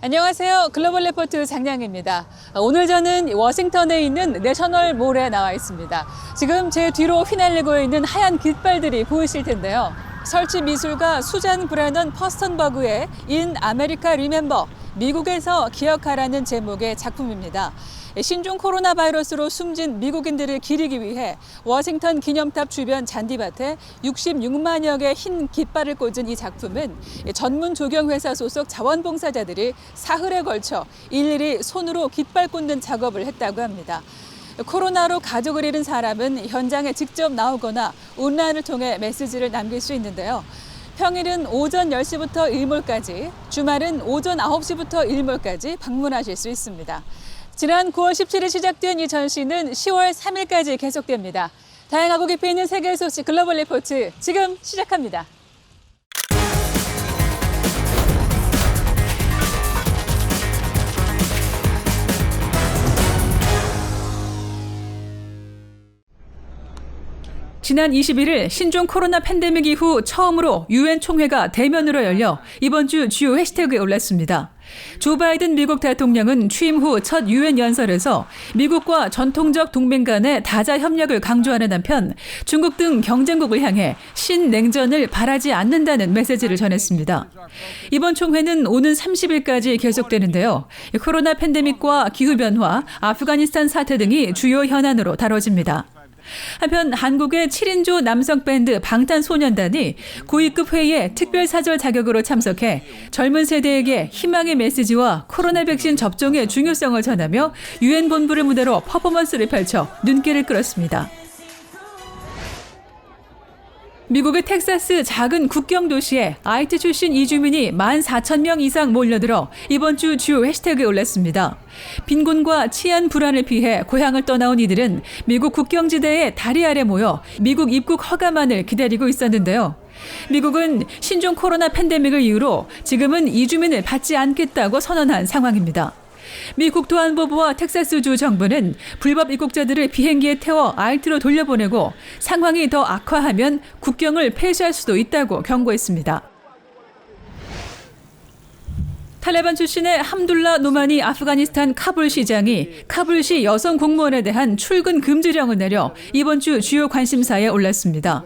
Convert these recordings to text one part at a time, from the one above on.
안녕하세요. 글로벌 리포트 장량입니다. 오늘 저는 워싱턴에 있는 내셔널 몰에 나와 있습니다. 지금 제 뒤로 휘날리고 있는 하얀 깃발들이 보이실 텐데요. 설치 미술가 수잔 브래넌 퍼스턴버그의 In America Remember, 미국에서 기억하라는 제목의 작품입니다. 신종 코로나 바이러스로 숨진 미국인들을 기리기 위해 워싱턴 기념탑 주변 잔디밭에 66만여 개의 흰 깃발을 꽂은 이 작품은 전문 조경회사 소속 자원봉사자들이 사흘에 걸쳐 일일이 손으로 깃발 꽂는 작업을 했다고 합니다. 코로나로 가족을 잃은 사람은 현장에 직접 나오거나 온라인을 통해 메시지를 남길 수 있는데요. 평일은 오전 10시부터 일몰까지, 주말은 오전 9시부터 일몰까지 방문하실 수 있습니다. 지난 9월 17일 시작된 이 전시는 10월 3일까지 계속됩니다. 다양하고 깊이 있는 세계 소식 글로벌 리포트 지금 시작합니다. 지난 21일 신종 코로나 팬데믹 이후 처음으로 유엔 총회가 대면으로 열려 이번 주 주요 해시태그에 올랐습니다. 조 바이든 미국 대통령은 취임 후 첫 유엔 연설에서 미국과 전통적 동맹 간의 다자 협력을 강조하는 한편 중국 등 경쟁국을 향해 신냉전을 바라지 않는다는 메시지를 전했습니다. 이번 총회는 오는 30일까지 계속되는데요. 코로나 팬데믹과 기후변화, 아프가니스탄 사태 등이 주요 현안으로 다뤄집니다. 한편 한국의 7인조 남성 밴드 방탄소년단이 고위급 회의에 특별사절 자격으로 참석해 젊은 세대에게 희망의 메시지와 코로나 백신 접종의 중요성을 전하며 유엔 본부를 무대로 퍼포먼스를 펼쳐 눈길을 끌었습니다. 미국의 텍사스 작은 국경 도시에 IT 출신 이주민이 14,000명 이상 몰려들어 이번 주 주요 해시태그에 올랐습니다. 빈곤과 치안 불안을 피해 고향을 떠나온 이들은 미국 국경지대의 다리 아래 모여 미국 입국 허가만을 기다리고 있었는데요. 미국은 신종 코로나 팬데믹을 이유로 지금은 이주민을 받지 않겠다고 선언한 상황입니다. 미 국토안보부와 텍사스주 정부는 불법 입국자들을 비행기에 태워 RT로 돌려보내고 상황이 더 악화하면 국경을 폐쇄할 수도 있다고 경고했습니다. 탈레반 출신의 함둘라 노마니 아프가니스탄 카불 시장이 카불시 여성 공무원에 대한 출근 금지령을 내려 이번 주 주요 관심사에 올랐습니다.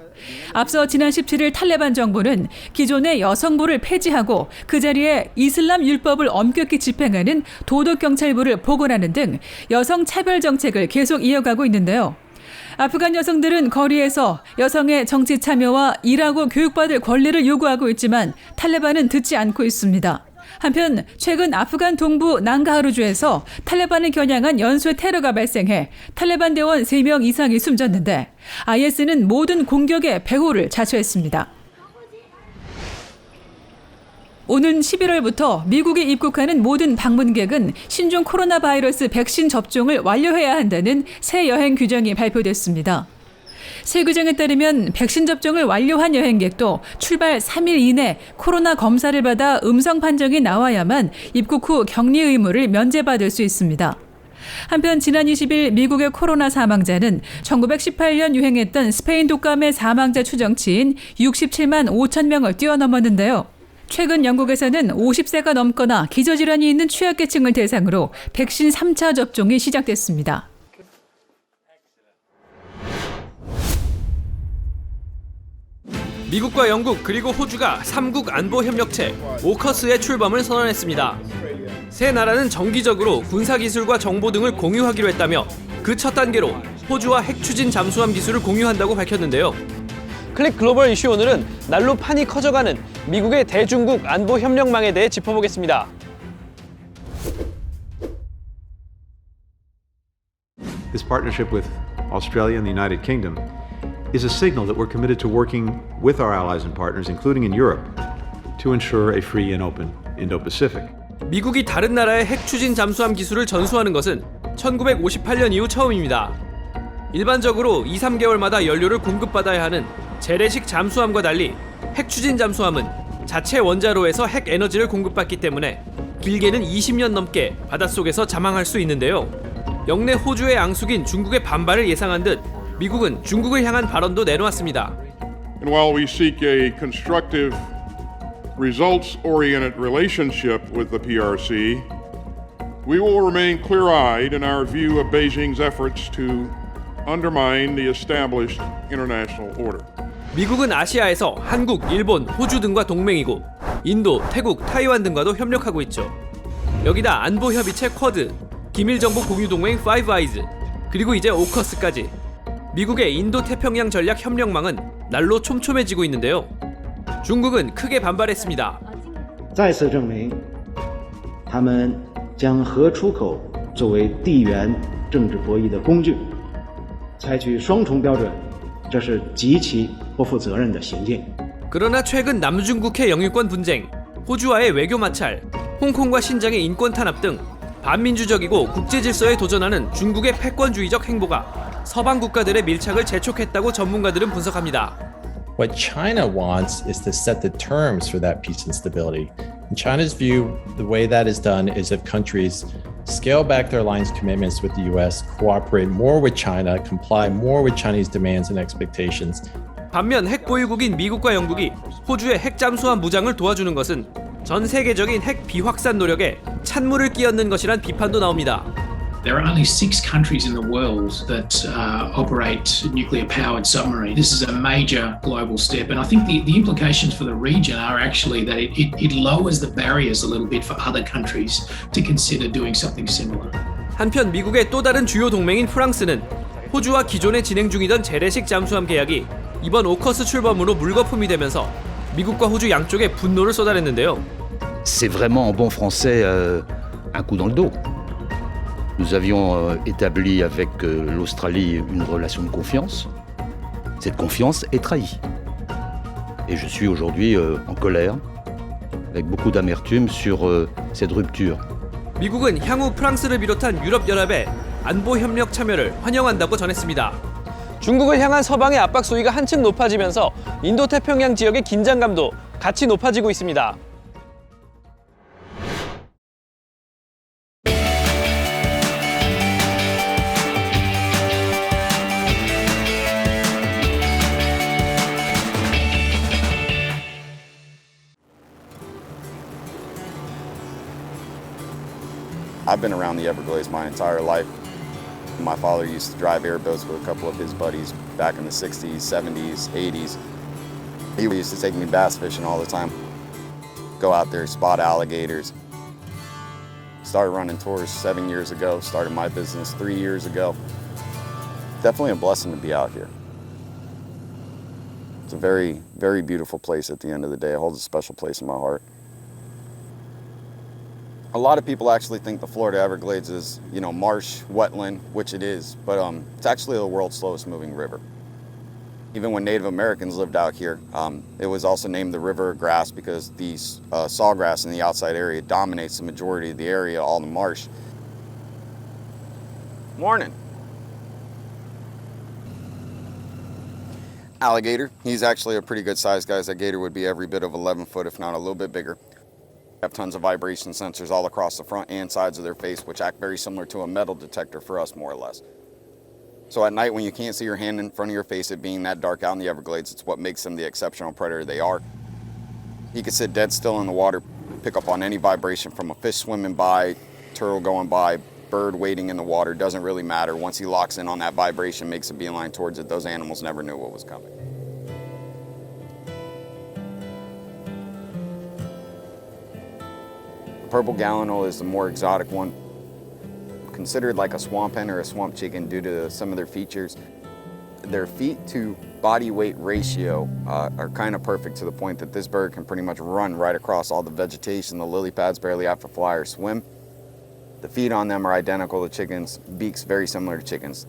앞서 지난 17일 탈레반 정부는 기존의 여성부를 폐지하고 그 자리에 이슬람 율법을 엄격히 집행하는 도덕경찰부를 복원하는 등 여성 차별 정책을 계속 이어가고 있는데요. 아프간 여성들은 거리에서 여성의 정치 참여와 일하고 교육받을 권리를 요구하고 있지만 탈레반은 듣지 않고 있습니다. 한편 최근 아프간 동부 낭가하루주에서 탈레반을 겨냥한 연쇄 테러가 발생해 탈레반 대원 3명 이상이 숨졌는데 IS는 모든 공격의 배후를 자처했습니다. 오는 11월부터 미국에 입국하는 모든 방문객은 신종 코로나 바이러스 백신 접종을 완료해야 한다는 새 여행 규정이 발표됐습니다. 새 규정에 따르면 백신 접종을 완료한 여행객도 출발 3일 이내 코로나 검사를 받아 음성 판정이 나와야만 입국 후 격리 의무를 면제받을 수 있습니다. 한편 지난 20일 미국의 코로나 사망자는 1918년 유행했던 스페인 독감의 사망자 추정치인 67만 5천 명을 뛰어넘었는데요. 최근 영국에서는 50세가 넘거나 기저질환이 있는 취약계층을 대상으로 백신 3차 접종이 시작됐습니다. 미국과 영국 그리고 호주가 3국 안보협력체 오커스의 출범을 선언했습니다. 세 나라는 정기적으로 군사기술과 정보 등을 공유하기로 했다며 그 첫 단계로 호주와 핵 추진 잠수함 기술을 공유한다고 밝혔는데요. 클릭 글로벌 이슈 오늘은 날로 판이 커져가는 미국의 대중국 안보협력망에 대해 짚어보겠습니다. This partnership with Australia and the United Kingdom is a signal that we're committed to working with our allies and partners, including in Europe, to ensure a free and open Indo-Pacific. 미국이 다른 나라의 핵 추진 잠수함 기술을 전수하는 것은 1958년 이후 처음입니다. 일반적으로 2, 3개월마다 연료를 공급받아야 하는 재래식 잠수함과 달리 핵 추진 잠수함은 자체 원자로에서 핵 에너지를 공급받기 때문에 길게는 20년 넘게 바닷속에서 잠항할 수 있는데요. 영내 호주의 앙숙인 중국의 반발을 예상한 듯 미국은 중국을 향한 발언도 내놓았습니다. And while we seek a constructive results-oriented relationship with the PRC, we will remain clear-eyed in our view of Beijing's efforts to undermine the established international order. 미국은 아시아에서 한국, 일본, 호주 등과 동맹이고 인도, 태국, 타이완 등과도 협력하고 있죠. 여기다 안보협의체 쿼드, 기밀정보 공유동맹 파이브 아이즈, 그리고 이제 오커스까지 미국의 인도태평양 전략 협력망은 날로 촘촘해지고 있는데요. 중국은 크게 반발했습니다. 再次证明他们将核出口作为地缘政治博弈的工具，采取双重标准，这是极其不负责任的行径。 그러나 최근 남중국해 영유권 분쟁, 호주와의 외교 마찰, 홍콩과 신장의 인권 탄압 등 반민주적이고 국제 질서에 도전하는 중국의 패권주의적 행보가 서방 국가들의 밀착을 재촉했다고 전문가들은 분석합니다. What China wants is to set the terms for that peace and stability. In China's view, the way that is done is if countries scale back their alliance commitments with the US, cooperate more with China, comply more with Chinese demands and expectations. 반면 핵 보유국인 미국과 영국이 호주의 핵 잠수함 무장을 도와주는 것은 전 세계적인 핵 비확산 노력에 찬물을 끼얹는 것이란 비판도 나옵니다. There are only 6 countries in the world that operate nuclear-powered submarines. This is a major global step, and I think the implications for the region are actually that it lowers the barriers a little bit for other countries to consider doing something similar. 한편 미국의 또 다른 주요 동맹인 프랑스는 호주와 기존에 진행 중이던 재래식 잠수함 계약이 이번 오커스 출범으로 물거품이 되면서 미국과 호주 양쪽에 분노를 쏟아냈는데요. C'est vraiment en bon français un coup dans le dos. Nous avions établi avec l'Australie une relation de confiance. Cette confiance est trahie. Et je suis aujourd'hui en colère, avec beaucoup d'amertume sur cette rupture. 미국은 향후 프랑스를 비롯한 유럽연합의 안보협력 참여를 환영한다고 전했습니다. 중국을 향한 서방의 압박 수위가 한층 높아지면서 인도태평양 지역의 긴장감도 같이 높아지고 있습니다. I've been around the Everglades my entire life. My father used to drive airboats with a couple of his buddies back in the 60s, 70s, 80s. He used to take me bass fishing all the time. Go out there, spot alligators. Started running tours 7 years ago, started my business 3 years ago. Definitely a blessing to be out here. It's a very, very beautiful place at the end of the day. It holds a special place in my heart. A lot of people actually think the Florida Everglades is, marsh, wetland, which it is, but it's actually the world's slowest moving river. Even when Native Americans lived out here, it was also named the River of Grass because the sawgrass in the outside area dominates the majority of the area, all the marsh. Morning. Alligator, he's actually a pretty good sized guy. That gator would be every bit of 11 foot, if not a little bit bigger. Have tons of vibration sensors all across the front and sides of their face, which act very similar to a metal detector for us, more or less. So at night when you can't see your hand in front of your face, it being that dark out in the Everglades, it's what makes them the exceptional predator they are. He could sit dead still in the water, pick up on any vibration from a fish swimming by, turtle going by, bird wading in the water, doesn't really matter. Once he locks in on that vibration, makes a beeline towards it, those animals never knew what was coming. Purple gallinule is the more exotic one, considered like a swamp hen or a swamp chicken due to some of their features. Their feet to body weight ratio are kind of perfect to the point that this bird can pretty much run right across all the vegetation. The lily pads barely have to fly or swim. The feet on them are identical to chickens, beaks very similar to chickens.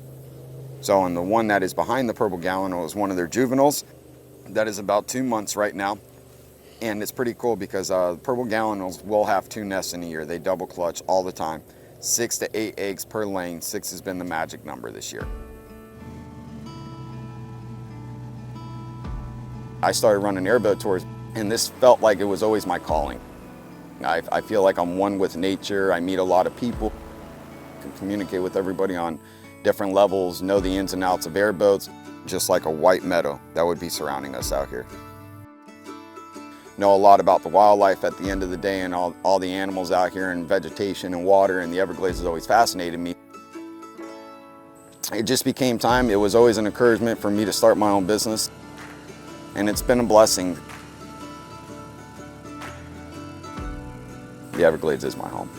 So, and the one that is behind the purple gallinule is one of their juveniles. That is about 2 months right now. And it's pretty cool because purple gallinules will have 2 nests in a year. They double clutch all the time. 6 to 8 eggs per laying. 6 has been the magic number this year. I started running airboat tours, and this felt like it was always my calling. I feel like I'm one with nature. I meet a lot of people, can communicate with everybody on different levels, know the ins and outs of airboats, just like a white meadow that would be surrounding us out here. know a lot about the wildlife at the end of the day, and all the animals out here and vegetation and water and the Everglades has always fascinated me. It just became time. It was always an encouragement for me to start my own business, and it's been a blessing. The Everglades is my home.